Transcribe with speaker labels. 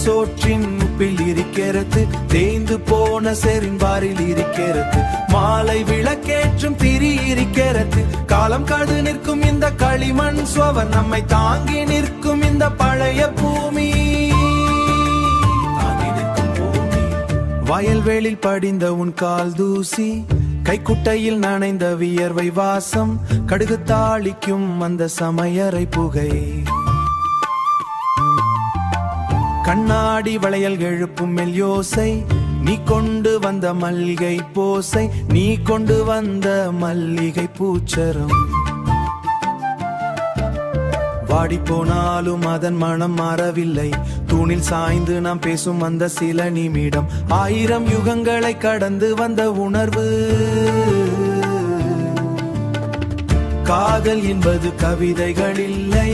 Speaker 1: சோற்றின் உப்பில் இருக்கிறது, தேய்ந்து போன செரின் பாரில் இருக்கிறது. மாலை விளக்கேற்றும் திரி இருக்கிறது, காலம் கடு நிற்கும் இந்த களிமண் சுவர், நம்மை தாங்கி நிற்கும் இந்த பழைய பூமி. வயல்வேளில் படிந்த உன் கால் தூசி, கைக்குட்டையில் நனைந்த வியர்வை வாசம், கடுகு தாளிக்கும் அந்த சமையறை புகை, கண்ணாடி வளையல் எழுப்பும் மெல்யோசை, நீ கொண்டு வந்த மல்லிகை போசை, நீ கொண்டு வந்த மல்லிகை பூச்சரம். வாடி போனாலும் அதன் மனம் மாறவில்லை, தூணில் சாய்ந்து நாம் பேசும் அந்த சில நிமிடம், 1000 யுகங்களை கடந்து வந்த உணர்வு. காதல் என்பது கவிதைகள் இல்லை,